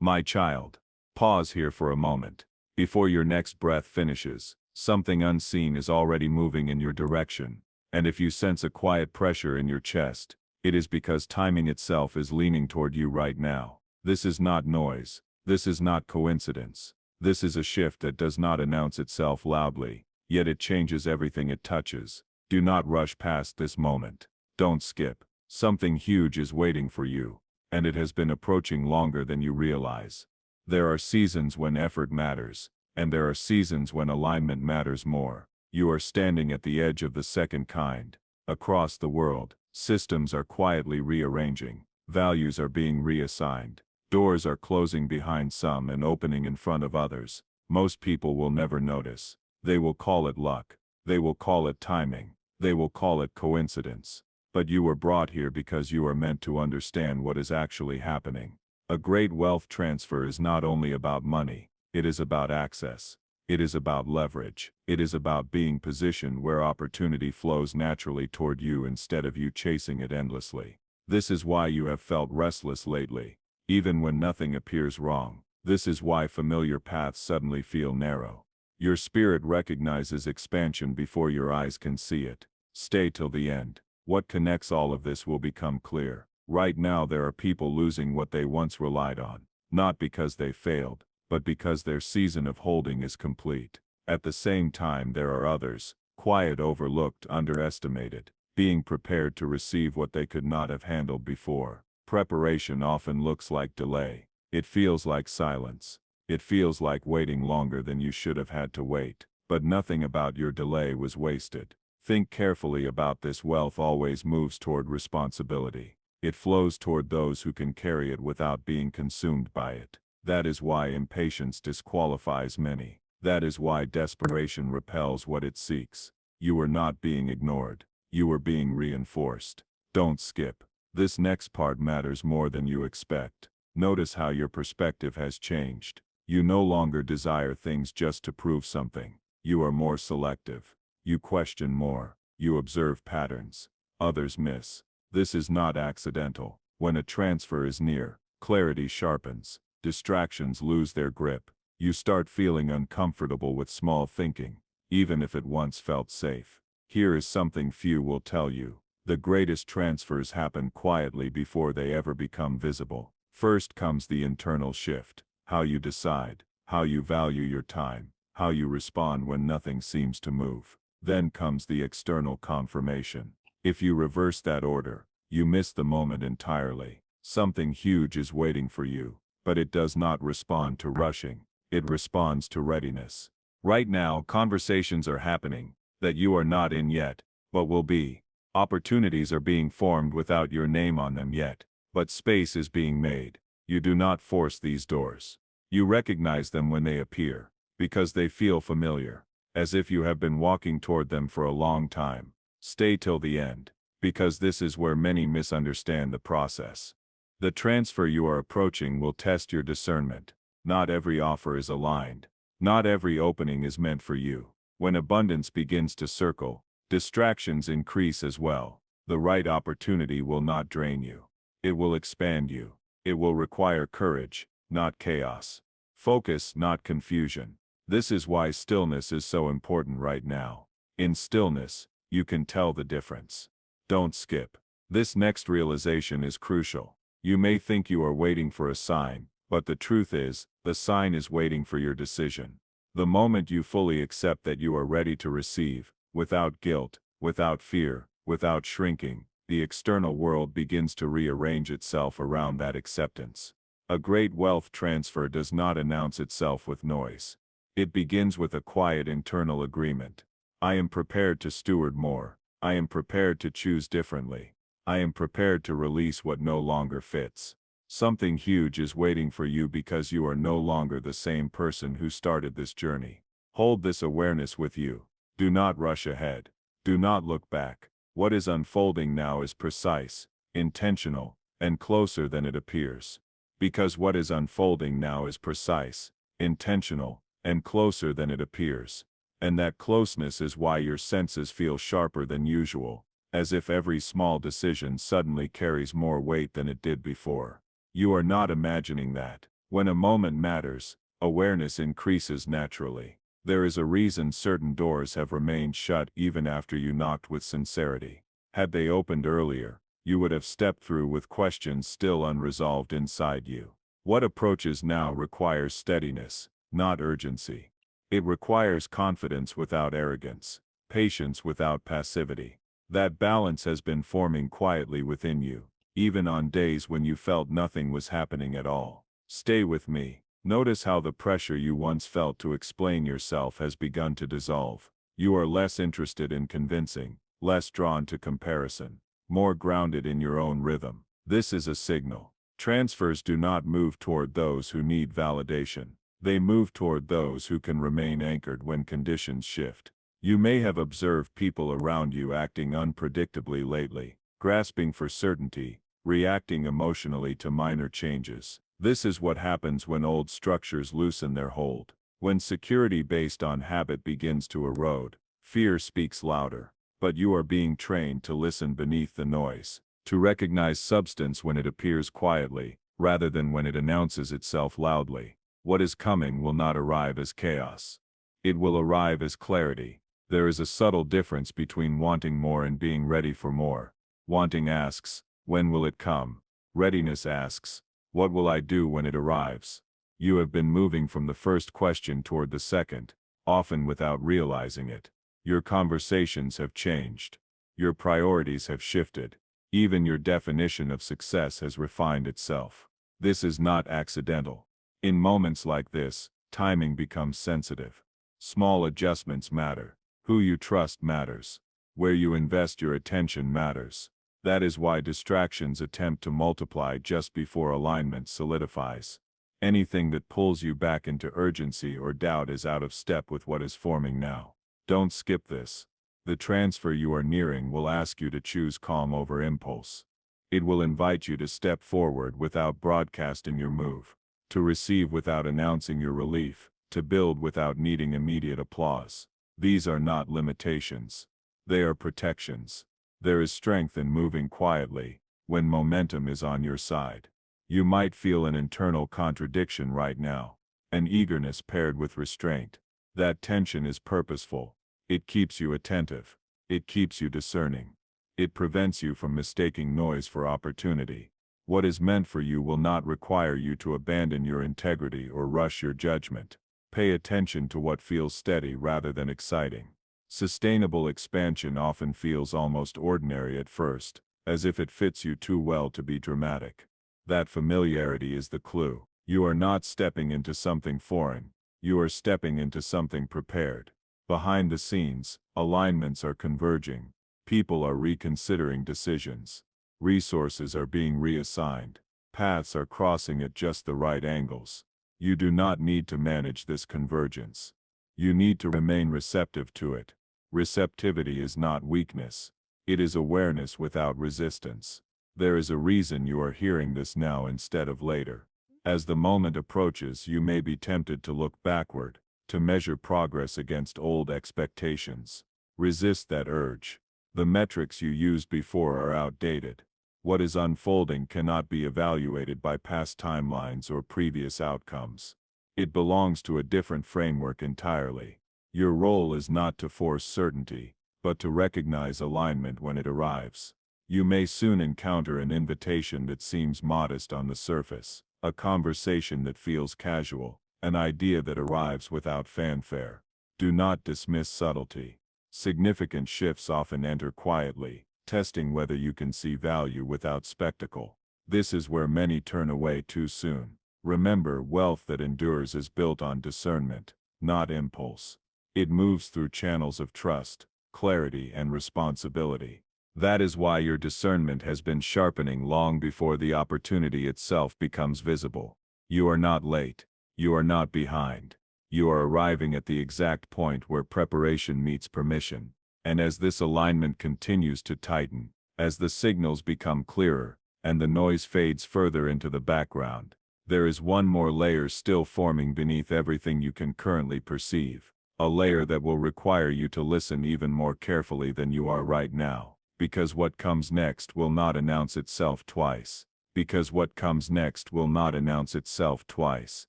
My child, pause here for a moment. Before your next breath finishes, something unseen is already moving in your direction, and if you sense a quiet pressure in your chest, it is because timing itself is leaning toward you right now. This is not noise. This is not coincidence. This is a shift that does not announce itself loudly, yet it changes everything it touches. Do not rush past this moment. Don't skip. Something huge is waiting for you, and it has been approaching longer than you realize. There are seasons when effort matters, and there are seasons when alignment matters more. You are standing at the edge of the second kind. Across the world, systems are quietly rearranging, values are being reassigned, doors are closing behind some and opening in front of others. Most people will never notice. They will call it luck. They will call it timing. They will call it coincidence. But you were brought here because you are meant to understand what is actually happening. A great wealth transfer is not only about money, it is about access. It is about leverage. It is about being positioned where opportunity flows naturally toward you instead of you chasing it endlessly. This is why you have felt restless lately, even when nothing appears wrong. This is why familiar paths suddenly feel narrow. Your spirit recognizes expansion before your eyes can see it. Stay till the end. What connects all of this will become clear. Right now there are people losing what they once relied on, not because they failed, but because their season of holding is complete. At the same time there are others, quiet, overlooked, underestimated, being prepared to receive what they could not have handled before. Preparation often looks like delay. It feels like silence. It feels like waiting longer than you should have had to wait. But nothing about your delay was wasted. Think carefully about this. Wealth always moves toward responsibility. It flows toward those who can carry it without being consumed by it. That is why impatience disqualifies many. That is why desperation repels what it seeks. You are not being ignored. You are being reinforced. Don't skip. This next part matters more than you expect. Notice how your perspective has changed. You no longer desire things just to prove something. You are more selective. You question more. You observe patterns others miss. This is not accidental. When a transfer is near, clarity sharpens. Distractions lose their grip. You start feeling uncomfortable with small thinking, even if it once felt safe. Here is something few will tell you. The greatest transfers happen quietly before they ever become visible. First comes the internal shift. How you decide, how you value your time, how you respond when nothing seems to move. Then comes the external confirmation. If you reverse that order, you miss the moment entirely. Something huge is waiting for you, but it does not respond to rushing. It responds to readiness. Right now, conversations are happening that you are not in yet, but will be. Opportunities are being formed without your name on them yet, but space is being made. You do not force these doors. You recognize them when they appear, because they feel familiar, as if you have been walking toward them for a long time. Stay till the end, because this is where many misunderstand the process. The transfer you are approaching will test your discernment. Not every offer is aligned. Not every opening is meant for you. When abundance begins to circle, distractions increase as well. The right opportunity will not drain you. It will expand you. It will require courage, not chaos. Focus, not confusion. This is why stillness is so important right now. In stillness, you can tell the difference. Don't skip. This next realization is crucial. You may think you are waiting for a sign, but the truth is, the sign is waiting for your decision. The moment you fully accept that you are ready to receive, without guilt, without fear, without shrinking, the external world begins to rearrange itself around that acceptance. A great wealth transfer does not announce itself with noise. It begins with a quiet internal agreement. I am prepared to steward more. I am prepared to choose differently. I am prepared to release what no longer fits. Something huge is waiting for you because you are no longer the same person who started this journey. Hold this awareness with you. Do not rush ahead. Do not look back. What is unfolding now is precise, intentional, and closer than it appears. Because what is unfolding now is precise, intentional, and closer than it appears. And that closeness is why your senses feel sharper than usual, as if every small decision suddenly carries more weight than it did before. You are not imagining that. When a moment matters, awareness increases naturally. There is a reason certain doors have remained shut even after you knocked with sincerity. Had they opened earlier, you would have stepped through with questions still unresolved inside you. What approaches now requires steadiness, not urgency. It requires confidence without arrogance, patience without passivity. That balance has been forming quietly within you, even on days when you felt nothing was happening at all. Stay with me. Notice how the pressure you once felt to explain yourself has begun to dissolve. You are less interested in convincing, less drawn to comparison, more grounded in your own rhythm. This is a signal. Transfers do not move toward those who need validation. They move toward those who can remain anchored when conditions shift. You may have observed people around you acting unpredictably lately, grasping for certainty, reacting emotionally to minor changes. This is what happens when old structures loosen their hold. When security based on habit begins to erode, fear speaks louder. But you are being trained to listen beneath the noise, to recognize substance when it appears quietly, rather than when it announces itself loudly. What is coming will not arrive as chaos. It will arrive as clarity. There is a subtle difference between wanting more and being ready for more. Wanting asks, when will it come? Readiness asks, what will I do when it arrives? You have been moving from the first question toward the second, often without realizing it. Your conversations have changed. Your priorities have shifted. Even your definition of success has refined itself. This is not accidental. In moments like this, timing becomes sensitive. Small adjustments matter. Who you trust matters. Where you invest your attention matters. That is why distractions attempt to multiply just before alignment solidifies. Anything that pulls you back into urgency or doubt is out of step with what is forming now. Don't skip this. The transfer you are nearing will ask you to choose calm over impulse. It will invite you to step forward without broadcasting your move, to receive without announcing your relief, to build without needing immediate applause. These are not limitations. They are protections. There is strength in moving quietly, when momentum is on your side. You might feel an internal contradiction right now, an eagerness paired with restraint. That tension is purposeful. It keeps you attentive. It keeps you discerning. It prevents you from mistaking noise for opportunity. What is meant for you will not require you to abandon your integrity or rush your judgment. Pay attention to what feels steady rather than exciting. Sustainable expansion often feels almost ordinary at first, as if it fits you too well to be dramatic. That familiarity is the clue. You are not stepping into something foreign. You are stepping into something prepared. Behind the scenes, alignments are converging. People are reconsidering decisions. Resources are being reassigned. Paths are crossing at just the right angles. You do not need to manage this convergence. You need to remain receptive to it. Receptivity is not weakness. It is awareness without resistance. There is a reason you are hearing this now instead of later. As the moment approaches, you may be tempted to look backward, to measure progress against old expectations. Resist that urge. The metrics you used before are outdated. What is unfolding cannot be evaluated by past timelines or previous outcomes. It belongs to a different framework entirely. Your role is not to force certainty, but to recognize alignment when it arrives. You may soon encounter an invitation that seems modest on the surface, a conversation that feels casual, an idea that arrives without fanfare. Do not dismiss subtlety. Significant shifts often enter quietly, testing whether you can see value without spectacle. This is where many turn away too soon. Remember, wealth that endures is built on discernment, not impulse. It moves through channels of trust, clarity, and responsibility. That is why your discernment has been sharpening long before the opportunity itself becomes visible. You are not late. You are not behind. You are arriving at the exact point where preparation meets permission. And as this alignment continues to tighten, as the signals become clearer, and the noise fades further into the background, there is one more layer still forming beneath everything you can currently perceive. A layer that will require you to listen even more carefully than you are right now, because what comes next will not announce itself twice. because what comes next will not announce itself twice,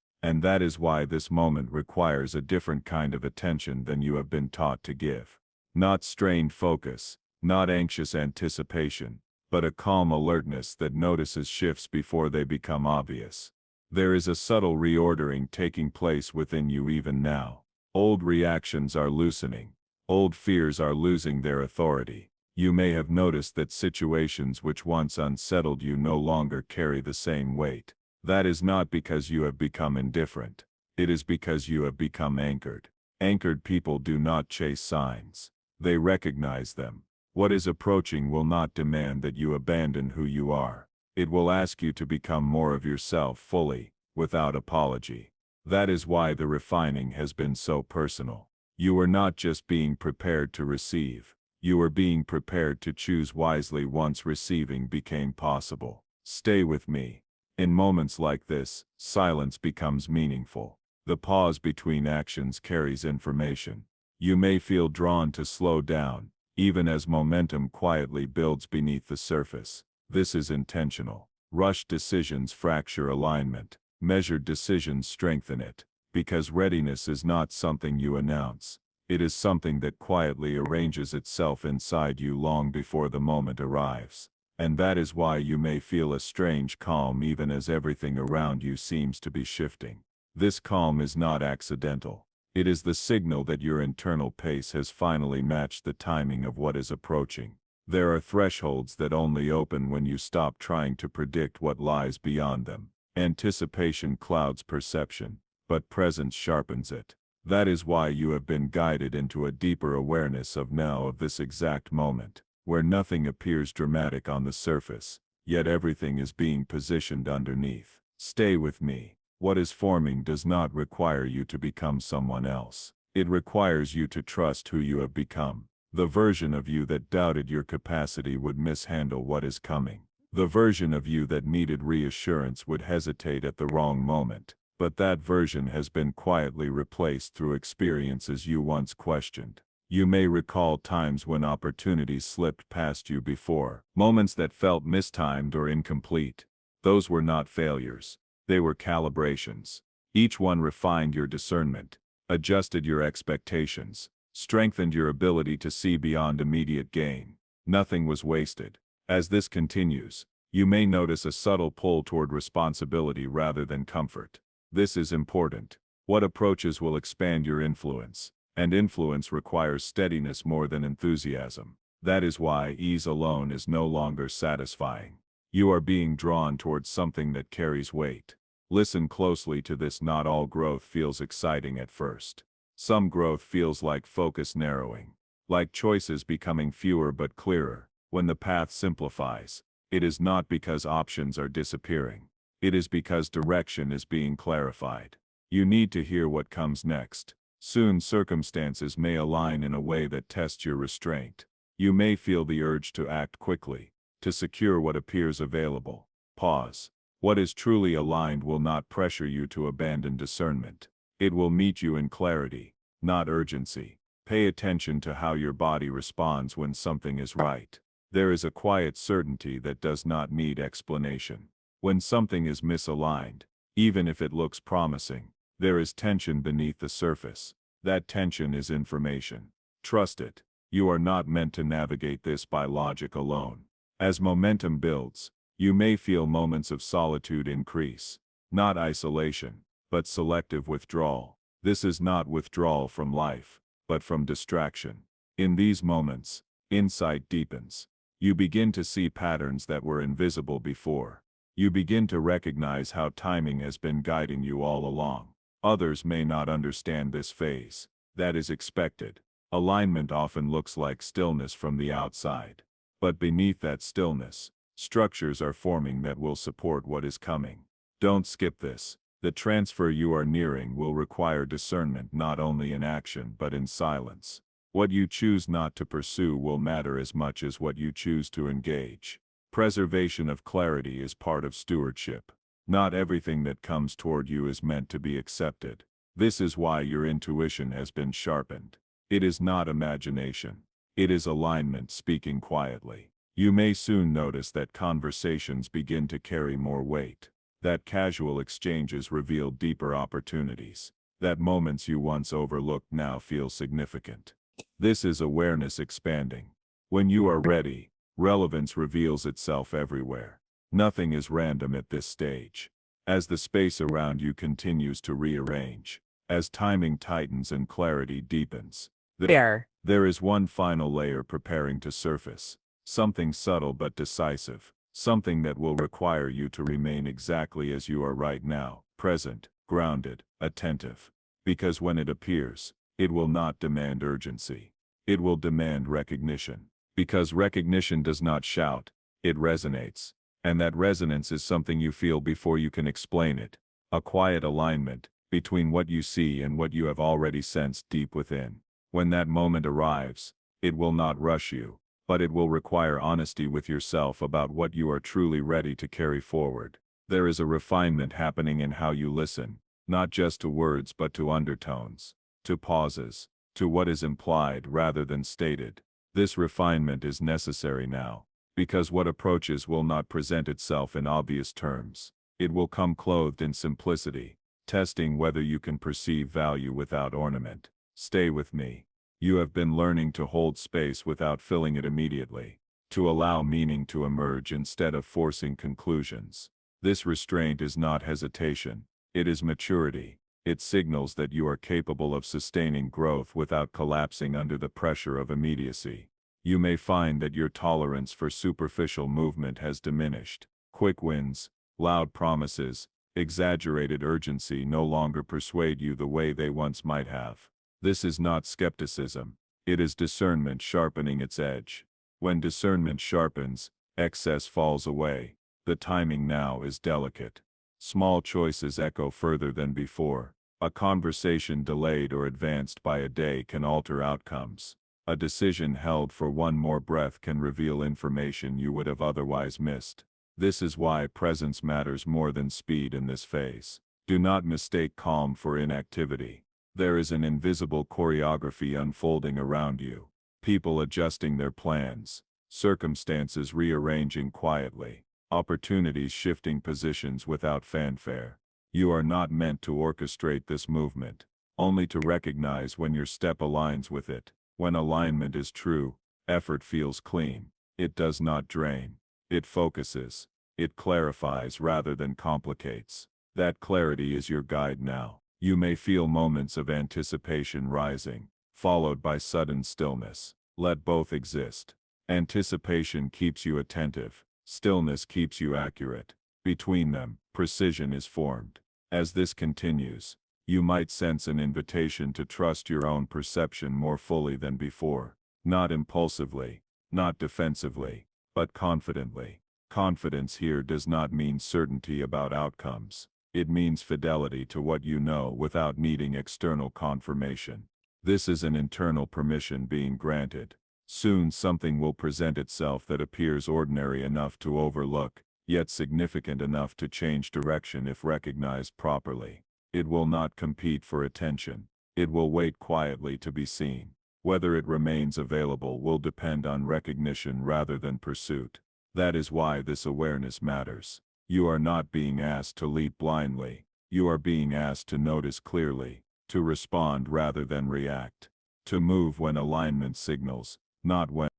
and that is why this moment requires a different kind of attention than you have been taught to give. Not strained focus, not anxious anticipation, but a calm alertness that notices shifts before they become obvious. There is a subtle reordering taking place within you even now. Old reactions are loosening. Old fears are losing their authority. You may have noticed that situations which once unsettled you no longer carry the same weight. That is not because you have become indifferent. It is because you have become anchored. Anchored people do not chase signs. They recognize them. What is approaching will not demand that you abandon who you are. It will ask you to become more of yourself fully, without apology. That is why the refining has been so personal. You are not just being prepared to receive. You are being prepared to choose wisely once receiving became possible. Stay with me. In moments like this, silence becomes meaningful. The pause between actions carries information. You may feel drawn to slow down, even as momentum quietly builds beneath the surface. This is intentional. Rushed decisions fracture alignment. Measured decisions strengthen it. Because readiness is not something you announce. It is something that quietly arranges itself inside you long before the moment arrives. And that is why you may feel a strange calm even as everything around you seems to be shifting. This calm is not accidental. It is the signal that your internal pace has finally matched the timing of what is approaching. There are thresholds that only open when you stop trying to predict what lies beyond them. Anticipation clouds perception, but presence sharpens it. That is why you have been guided into a deeper awareness of now, of this exact moment, where nothing appears dramatic on the surface, yet everything is being positioned underneath. Stay with me. What is forming does not require you to become someone else. It requires you to trust who you have become. The version of you that doubted your capacity would mishandle what is coming. The version of you that needed reassurance would hesitate at the wrong moment. But that version has been quietly replaced through experiences you once questioned. You may recall times when opportunities slipped past you before, moments that felt mistimed or incomplete. Those were not failures. They were calibrations. Each one refined your discernment, adjusted your expectations, strengthened your ability to see beyond immediate gain. Nothing was wasted. As this continues, you may notice a subtle pull toward responsibility rather than comfort. This is important. What approaches will expand your influence, and influence requires steadiness more than enthusiasm. That is why ease alone is no longer satisfying. You are being drawn towards something that carries weight. Listen closely to this. Not all growth feels exciting at first. Some growth feels like focus narrowing, like choices becoming fewer but clearer. When the path simplifies, it is not because options are disappearing. It is because direction is being clarified. You need to hear what comes next. Soon circumstances may align in a way that tests your restraint. You may feel the urge to act quickly, to secure what appears available. Pause. What is truly aligned will not pressure you to abandon discernment. It will meet you in clarity, not urgency. Pay attention to how your body responds when something is right. There is a quiet certainty that does not need explanation. When something is misaligned, even if it looks promising, there is tension beneath the surface. That tension is information. Trust it. You are not meant to navigate this by logic alone. As momentum builds, you may feel moments of solitude increase. Not isolation, but selective withdrawal. This is not withdrawal from life, but from distraction. In these moments, insight deepens. You begin to see patterns that were invisible before. You begin to recognize how timing has been guiding you all along. Others may not understand this phase. That is expected. Alignment often looks like stillness from the outside. But beneath that stillness, structures are forming that will support what is coming. Don't skip this. The transfer you are nearing will require discernment not only in action but in silence. What you choose not to pursue will matter as much as what you choose to engage. Preservation of clarity is part of stewardship. Not everything that comes toward you is meant to be accepted. This is why your intuition has been sharpened. It is not imagination. It is alignment speaking quietly. You may soon notice that conversations begin to carry more weight, that casual exchanges reveal deeper opportunities, that moments you once overlooked now feel significant. This is awareness expanding. When you are ready, relevance reveals itself everywhere. Nothing is random at this stage. As the space around you continues to rearrange, as timing tightens and clarity deepens, there is one final layer preparing to surface. Something subtle but decisive. Something that will require you to remain exactly as you are right now, present, grounded, attentive. Because when it appears, it will not demand urgency. It will demand recognition. Because recognition does not shout, it resonates. And that resonance is something you feel before you can explain it. A quiet alignment between what you see and what you have already sensed deep within. When that moment arrives, it will not rush you, but it will require honesty with yourself about what you are truly ready to carry forward. There is a refinement happening in how you listen, not just to words but to undertones, to pauses, to what is implied rather than stated. This refinement is necessary now, because what approaches will not present itself in obvious terms. It will come clothed in simplicity, testing whether you can perceive value without ornament. Stay with me. You have been learning to hold space without filling it immediately, to allow meaning to emerge instead of forcing conclusions. This restraint is not hesitation, it is maturity. It signals that you are capable of sustaining growth without collapsing under the pressure of immediacy. You may find that your tolerance for superficial movement has diminished. Quick wins, loud promises, exaggerated urgency no longer persuade you the way they once might have. This is not skepticism, it is discernment sharpening its edge. When discernment sharpens, excess falls away. The timing now is delicate. Small choices echo further than before. A conversation delayed or advanced by a day can alter outcomes. A decision held for one more breath can reveal information you would have otherwise missed. This is why presence matters more than speed in this phase. Do not mistake calm for inactivity. There is an invisible choreography unfolding around you. People adjusting their plans, circumstances rearranging quietly, opportunities shifting positions without fanfare. You are not meant to orchestrate this movement, only to recognize when your step aligns with it. When alignment is true, effort feels clean. It does not drain. It focuses. It clarifies rather than complicates. That clarity is your guide now. You may feel moments of anticipation rising, followed by sudden stillness. Let both exist. Anticipation keeps you attentive. Stillness keeps you accurate. Between them, precision is formed. As this continues, you might sense an invitation to trust your own perception more fully than before. Not impulsively, not defensively, but confidently. Confidence here does not mean certainty about outcomes. It means fidelity to what you know without needing external confirmation. This is an internal permission being granted. Soon something will present itself that appears ordinary enough to overlook, yet significant enough to change direction if recognized properly. It will not compete for attention. It will wait quietly to be seen. Whether it remains available will depend on recognition rather than pursuit. That is why this awareness matters. You are not being asked to leap blindly. You are being asked to notice clearly, to respond rather than react, to move when alignment signals, not when